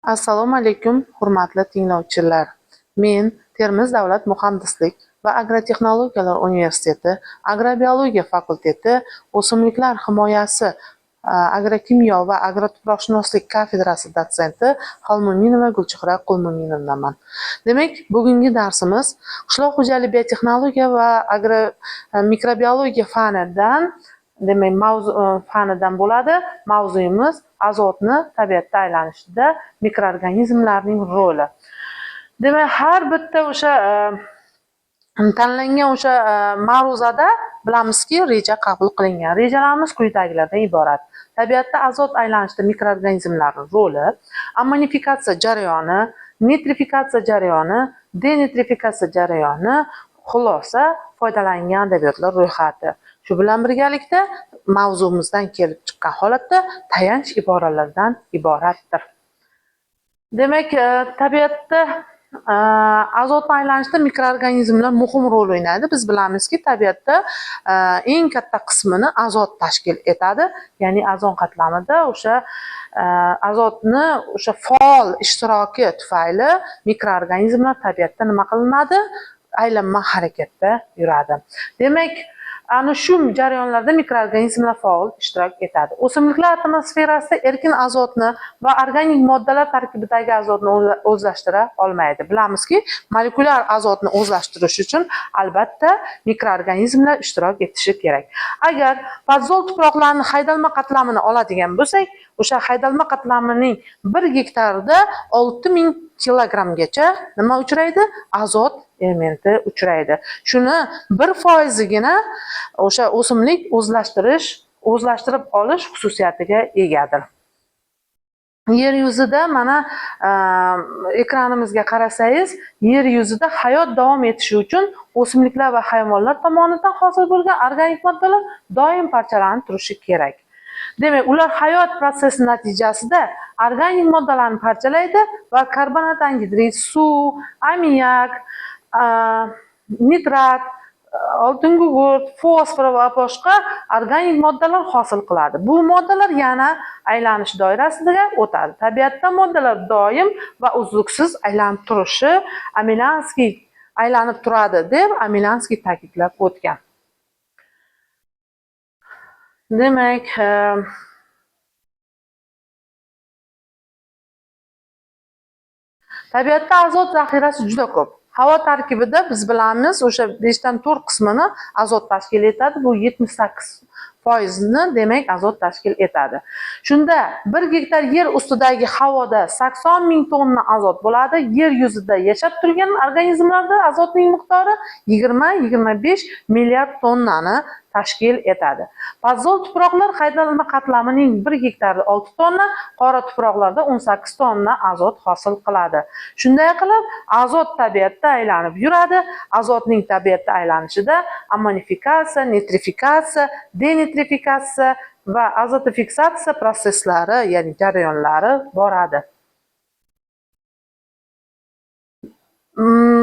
Assalomu alaykum, hurmatli tinglovchilar. Men Termiz davlat muhandislik va agrotexnologiyalar universiteti agrobiologiya fakulteti o'simliklar himoyasi agrokimyo va agrotuproqshunoslik kafedrasi dotsenti Xolmuminova Gulchehra Qulmuminovnaman. Demak, bugungi darsimiz qishloq xo'jaligi biotexnologiya va mikrobiologiya fanidan fanidan bo'ladi. Mavzuyimiz azotni tabiatda aylanishida mikroorganizmlarning roli. Demak, har bitta o'sha tanlangan o'sha ma'ruzada bilamizki, reja qabul qilingan. Rejalarimiz quyidagilardan iborat. Tabiatda azot aylanishida mikroorganizmlarning roli, ammonifikatsiya jarayoni, nitrifikatsiya jarayoni, denitrifikatsiya jarayoni, xulosa foydalangan adabiyotlar ro'yxati. Shu bilan birgalikda mavzumizdan kelib chiqqan holatda tayanch iboralardan iboratdir. Demak, tabiatda azotni aylanishida mikroorganizmlar muhim rol o'ynaydi. Biz bilamizki, tabiatda eng katta qismini azot tashkil etadi. Ya'ni ozon qatlamida o'sha azotni o'sha faol ishtiroki tufayli mikroorganizmlar tabiatda nima qilinadi? Aylanma harakatda yuradi. Demak, ana shu jarayonlarda mikroorganizmlar faol ishtirok etadi. O'simliklar atmosferasida erkin azotni va organik moddalar tarkibidagi azotni o'zlashtira olmaydi. Bilamizki, molekulyar azotni o'zlashtirish uchun albatta mikroorganizmlar ishtirok etishi kerak. Agar podzol tuproqlarning haydalma qatlamini oladigan bo'lsak, o'sha haydalma qatlamining 1 gektarida 6000 kilogramgacha nima uchraydi? Azot elementi uchraydi. Shuni 1%gina o'sha o'simlik o'zlashtirib olish xususiyatiga egadir. Yer yuzida mana ekranimizga qarasangiz, yer yuzida hayot davom etishi uchun o'simliklar va hayvonlar tomonidan hosil bo'lgan organik moddalar doim parchalanib turishi kerak. Demak, ular hayot prosesi natijasida organik moddalarni parchalaydi va karbonat angidrid, suv, ammiak, nitrat, oltin gugurt, fosfor va boshqa organik moddalar hosil qiladi. Bu moddalar yana aylanish doirasiga o'tadi. Tabiatda moddalar doim va uzluksiz aylanib turishi Amilanskiy aylanib turadi deb Amilanskiy ta'kidlab o'tgan. Demak, tabiatda azot zaxirasi juda ko'p. Havo tarkibida biz bilamiz, o'sha 5 dan 4 qismini azot tashkil etadi. Bu 78%ni demak azot tashkil etadi. Shunda 1 gektar yer ustidagi havoda 80 ming tonna azot bo'ladi. Yer yuzida yashab turgan organizmlarda azotning miqdori 20-25 milliard tonnani tashkil etadi. Podzol tuproqlar haydalma qatlamining 1 gektarda 6 tonna, qora tuproqlarda 18 tonna azot hosil qiladi. Shunday qilib, azot tabiatda aylanib yuradi. Azotning tabiatda aylanishida ammonifikatsiya, nitrifikatsiya, denitrifikatsiya va azotifiksatsiya prosesslari, ya'ni jarayonlari boradi.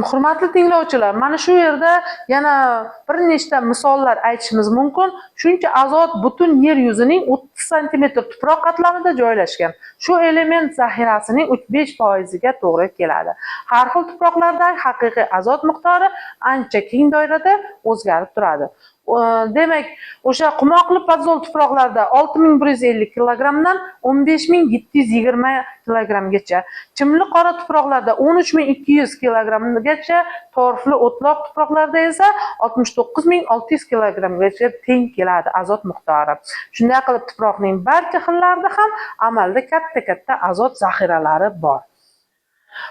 Hurmatli tinglovchilar, mana shu yerda yana bir nechta misollar aytishimiz mumkin. Shuncha azot butun yer yuzining 30 sm tuproq qatlamida joylashgan. Shu element zaxirasining 3-5%ga to'g'ri keladi. Har xil tuproqlardagi haqiqiy azot miqdori ancha keng doirada o'zgarib turadi. Demak, o'sha qumoqli podzol tuproqlarda 6150 kilogramdan 15720 kilogramgacha, chimli qora tuproqlarda 13200 kilogramgacha, torfli o'tloq tuproqlarda esa 69600 kilogramgacha teng keladi azot miqdori. Shunday qilib, tuproqning barcha xillarida ham amalda katta azot zaxiralari bor.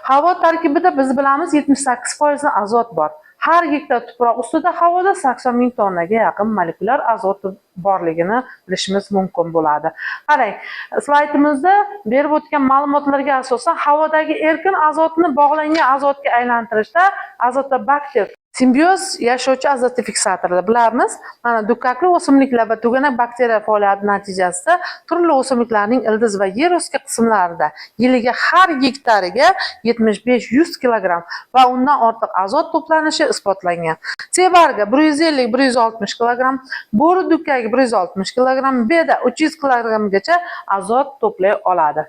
Havo tarkibida biz bilamiz 78% azot bor. Har gektar tuproq ustida havoda 80 ming tonnaga yaqin molekulyar azot borligini bilishimiz mumkin bo'ladi. Qarang, slaydimizda berib o'tgan ma'lumotlarga asosan havodagi erkin azotni bog'langan azotga aylantirishda azotobakter simbioz yashovchi azotifiksatorlar bilamiz. Mana dukkakli o'simliklar va tugana bakteriya faoliyati natijasida turli o'simliklarning ildiz va yer usti qismlarida yiliga har gektariga 75-100 kilogram va undan ortiq azot to'planishi isbotlangan. Sevarga 150-160 kilogram, bo'ri dukkagi 160 kilogram, beda 300 kilogramgacha azot to'play oladi.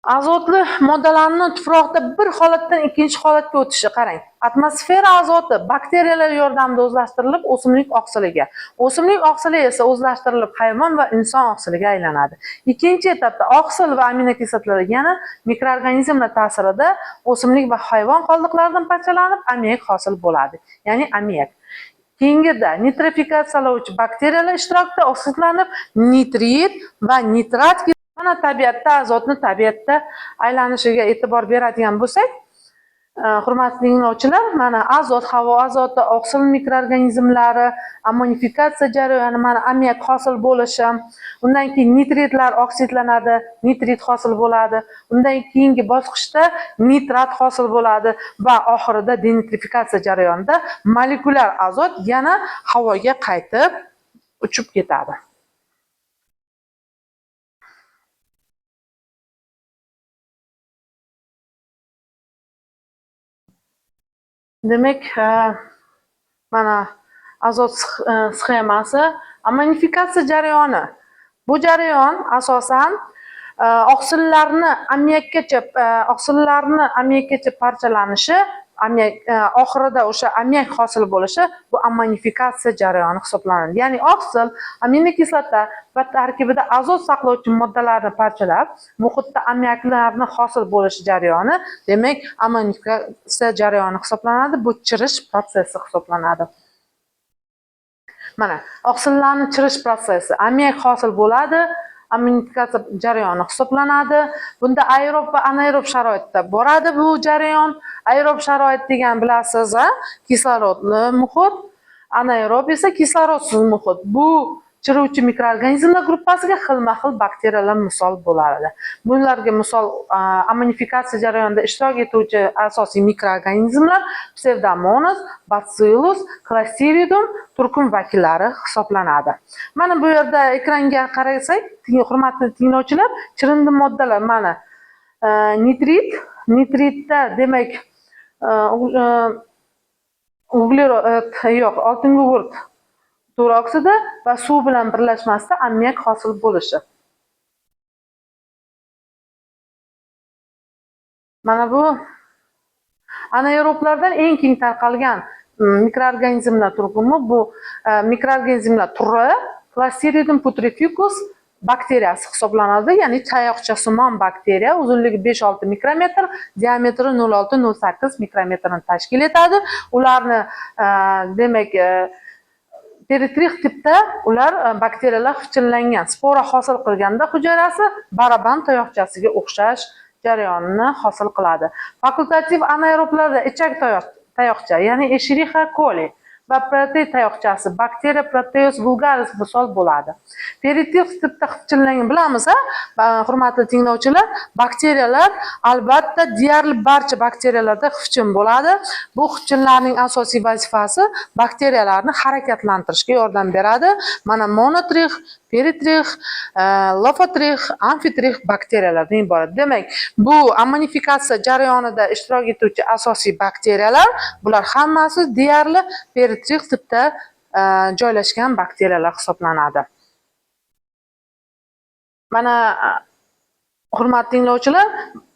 Azotli moddalarni tuproqda bir holatdan ikkinchi holatga o'tishi qarang. Atmosfera azoti bakteriyalar yordamida o'zlashtirilib o'simlik oqsiliga. O'simlik oqsili esa o'zlashtirilib hayvon va inson oqsiliga aylanadi. Ikkinchi etapda oqsil va aminokislotalar yana mikroorganizmlar ta'sirida o'simlik va hayvon qoldiqlaridan parchalanib ammoniak hosil bo'ladi. Ya'ni ammoniak. Keyingida nitrifikatsiyalovchi bakteriyalar ishtirokida oksidlanib nitrit va nitrat. Mana tabiatda azotni tabiatda aylanishiga e'tibor beradigan bo'lsak, hurmatli tinglovchilar, mana azot, havo azoti, oqsil mikroorganizmlari, ammonifikatsiya jarayoni, mana ammoniak hosil bo'lishi, undan keyin nitritlar oksidlanadi, nitrit hosil bo'ladi. Undan keyingi bosqichda nitrat hosil bo'ladi va oxirida denitrifikatsiya jarayonida molekulyar azot yana havoga qaytib uchib ketadi. Demak, mana azot sxemasi, ammonifikatsiya jarayoni. Bu jarayon asosan oqsillarni ammoniakkacha parchalanishi, oxirida o'sha ammoniak hosil bo'lishi bu ammonifikatsiya jarayoni hisoblanadi. Ya'ni oqsil, aminokislota va tarkibida azot saqlovchi moddalarni parchalab, muhitda ammoniaklarni hosil bo'lishi jarayoni, demak, ammonifikatsiya jarayoni hisoblanadi. Bu chirish protsessi hisoblanadi. Mana oqsillarni chirish protsessi, ammoniak hosil bo'ladi, ammonifikatsiya jarayoni hisoblanadi. Bunda aerob va anaerob sharoitda boradi bu jarayon. Aerob sharoit degan bilasiz, kislorodli muhit, anaerob esa kislorodsiz muhit. Bu chiruvchi mikroorganizmlar gruppasiga xilma-xil bakteriyalar misol bo'ladi. Bularga misol ammonifikatsiya jarayonida ishtirok etuvchi asosiy mikroorganizmlar Pseudomonas, Bacillus, Clostridium turkum vakillari hisoblanadi. Mana bu yerda ekranga qarasak, hurmatli tinglovchilar, chirindi moddalar mana nitritda demak oltin gugurt to'roksida va suv bilan birlashmasida ammoniak hosil bo'lishi. Mana bu anaeroblardan eng keng tarqalgan mikroorganizmlar turkumi, bu mikroorganizmlar turi Clostridium putrificus bakteriyasi hisoblanadi. Ya'ni tayoqchasimon bakteriya, uzunligi 5-6 mikrometr, diametri 0,6-0,8 mikrometrni tashkil etadi. Ularni demak peritrix tipda ular bakteriyalar xivchinlangan spora hosil qilganda hujayrasi baraban tayoqchasiga o'xshash jarayonni hosil qiladi. Fakultativ anaeroblarda ichak tayoqcha, ya'ni Escherichia coli va protey tayoqchasi, bakteriya Proteus vulgaris misol bo'ladi. Peritrix tipda xivchinlangan bilamiz, hurmatli tinglovchilar, bakteriyalar albatta deyarli barcha bakteriyalarda xivchin bo'ladi. Bu xivchinlarning asosiy vazifasi bakteriyalarni harakatlantirishga yordam beradi. Mana monotrix, peritrix, lofotrix, amfitrix bakteriyalardan iborat. Demak, bu ammonifikatsiya jarayonida ishtirok etuvchi asosiy bakteriyalar, bular hammasi deyarli peritrix tipda joylashgan bakteriyalar hisoblanadi. Mana hurmatli tinglovchilar,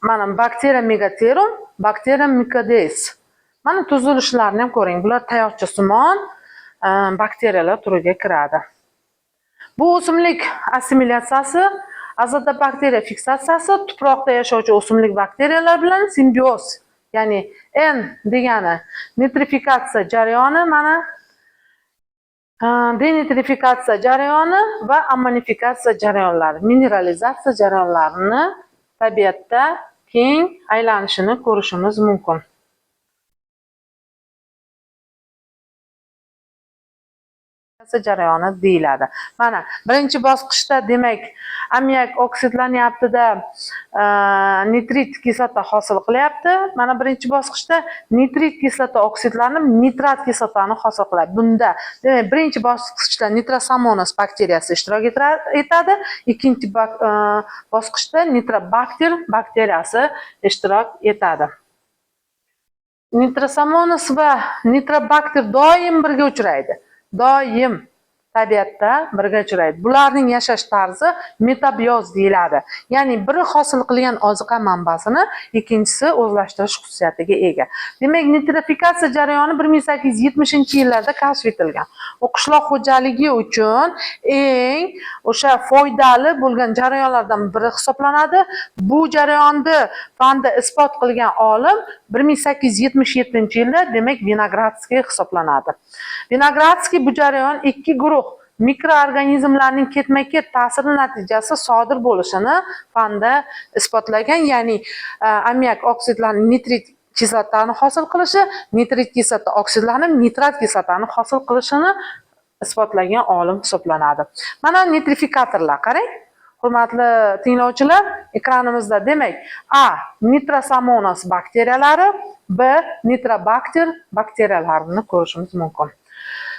mana bakteriya megaterum, bakteriya mycodes. Mana tuzilishlarini ham ko'ring. Bular tayoqchasimon bakteriyalar turiga kiradi. Bu o'simlik assimilyatsiyasi, azotobakteriya fiksatsiyasi tuproqda yashovchi o'simlik bakteriyalar bilan simbioz, ya'ni N degani nitrifikatsiya jarayoni, mana denitrifikatsiya jarayoni va ammonifikatsiya jarayonlari, mineralizatsiya jarayonlarini tabiatda keng aylanishini ko'rishimiz mumkin. Jarayoni deyiladi. Mana birinchi bosqichda demak ammoniak oksidlanyapti-da, nitrit kislota hosil qilyapti. Mana birinchi bosqichda nitrit kislota oksidlanib nitrat kislotani hosil qiladi. Bunda demak birinchi bosqichda Nitrosomonas bakteriyasi ishtirok etadi. Ikkinchi bosqichda Nitrobakter bakteriyasi ishtirok etadi. Nitrosomonas va Nitrobakter doim birga uchraydi. Doim tabiatda birga uchraydi. Bularning yashash tarzi metabioz deyiladi. Ya'ni biri hosil qilgan oziqa manbasini ikkinchisi o'zlashtirish xususiyatiga ega. Demak, nitrifikatsiya jarayoni 1870-yillarda kashf etilgan. U qishloq xo'jaligi uchun eng o'sha foydali bo'lgan jarayonlardan biri hisoblanadi. Bu jarayonni fanda isbot qilgan olim 1877-yilda, demak, Vinogradskiy hisoblanadi. Vinogradskiy bu jarayon ikki guruh mikroorganizmlarning ketma-ket ta'siri natijasi sodir bo'lishini fanda isbotlagan, ya'ni ammiak oksidlarining nitrit kislotani hosil qilishi, nitrit kislota oksidlanib nitrat kislotani hosil qilishini isbotlagan olim hisoblanadi. Mana nitrifikatorlar qarang. Hurmatli tinglovchilar, ekranimizda demak A. Nitrosomonas bakteriyalari, B. Nitrobakter bakteriyalarini ko'rishimiz mumkin.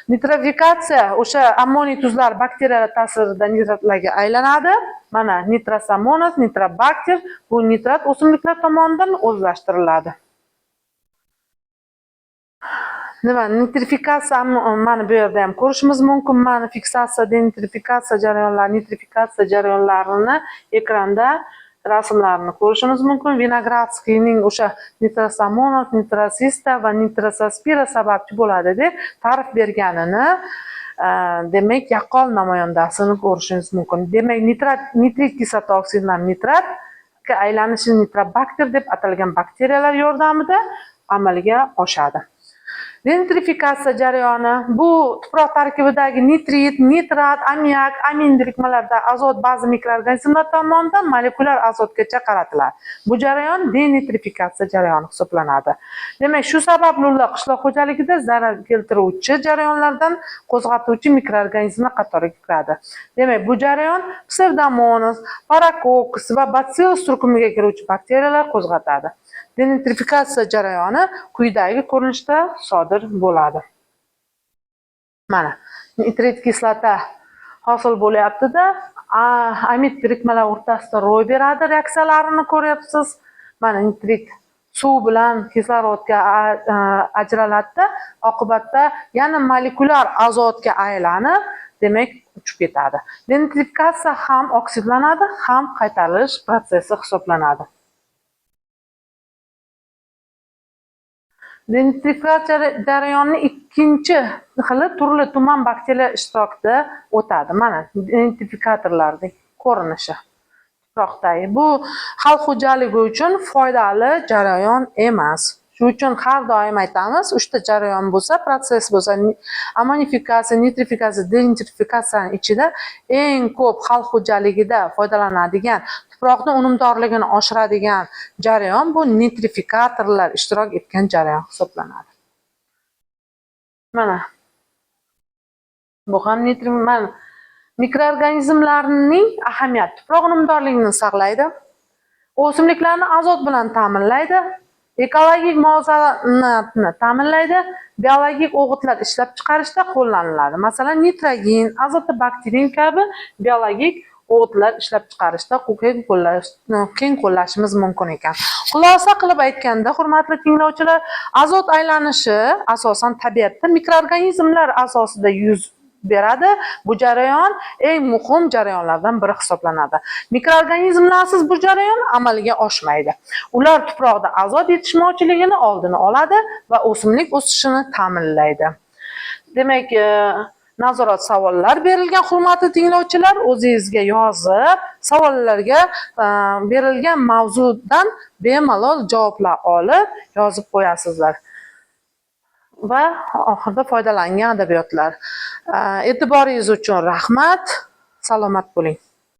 Nitrifikatsiya o'sha ammoniy tuzlar bakteriyalar ta'sirida nitratlarga aylanadi. Mana Nitrosomonas, Nitrobakter bu nitrat o'simliklar tomonidan o'zlashtiriladi. Nima nitrifikatsiya mana bu yerda ham ko'rishimiz mumkin. Mana fiksatsiya, denitrifikatsiya jarayonlari, nitrifikatsiya jarayonlarini ekranda rasmlarini ko'rishimiz mumkin. Vinogradskiyning o'sha Nitrosomonas, Nitrosista va Nitrosospira sababchi bo'ladi deb ta'rif berganini, demak, yaqqol namoyandasini ko'rishingiz mumkin. Demak, nitrit kislota oksidlari nitratga aylanishi nitrobakter deb atalgan bakteriyalar yordamida amalga oshadi. Denitrifikatsiya jarayoni bu tuproq tarkibidagi nitrit, nitrat, ammiak, amin birikmalarda azot ba'zi mikroorganizmlar tomonidan molekulyar azotgacha qaratiladi. Bu jarayon denitrifikatsiya jarayoni hisoblanadi. Demak, shu sababli ular qishloq xo'jaligida zarar keltiruvchi jarayonlardan qo'zg'atuvchi mikroorganizmlar qatoriga kiradi. Demak, bu jarayon Pseudomonas, Paracoccus va Bacillus turkumiga kiruvchi bakteriyalar qo'zg'atadi. Denitrifikatsiya jarayoni quyidagi ko'rinishda sodir bo'ladi. Mana nitrit kislota hosil bo'lyapti-da, amid birikmalar o'rtasida ro'y beradi reaksiyalarini ko'ryapsiz. Mana nitrit suv bilan kislorodga ajraladi, oqibatda yana molekulyar azotga aylanib, demak, uchib ketadi. Denitrifikatsiya ham oksidlanadi, ham qaytarilish protsessi hisoblanadi. Denitrifikatsiya jarayonining ikkinchi xili turli tuman bakteriyalar ishtirokida o'tadi. Mana denitrifikatorlarning ko'rinishi tuproqdagi. Bu xalq xo'jaligi uchun foydali jarayon emas. Shuning uchun har doim aytamiz, 3 ta jarayon bo'lsa, proses bo'lsa, ammonifikatsiya, nitrifikatsiya, denitrifikatsiyaning ichida eng ko'p xalq xo'jaligida foydalanadigan, tuproqning unumdorligini oshiradigan jarayon bu nitrifikatorlar ishtirok etgan jarayon hisoblanadi. Mana bu ham mikroorganizmlarning ahamiyati tuproq unumdorligini saqlaydi, o'simliklarni azot bilan ta'minlaydi, ekologik muvozanatni ta'minlaydi, biologik o'g'itlar ishlab chiqarishda qo'llaniladi. Masalan, nitrogen, azotobakterin kabi biologik o'g'itlar ishlab chiqarishda keng qo'llashimiz mumkin ekan. Xulosa qilib aytganda, hurmatli tinglovchilar, azot aylanishi asosan tabiatda mikroorganizmlar asosida yuz beradi. Bu jarayon eng muhim jarayonlardan biri hisoblanadi. Mikroorganizmlarsiz bu jarayon amalga oshmaydi. Ular tuproqda azot yetishmovchiligini oldini oladi va o'simlik o'sishini ta'minlaydi. Demak, nazorat savollar berilgan, hurmatli tinglovchilar, o'zingizga yozib, savollarga berilgan mavzudan bemalol javoblar olib yozib qo'yasizlar. Va oxirida foydalangan adabiyotlar. E'tiboringiz uchun rahmat. Salomat bo'ling.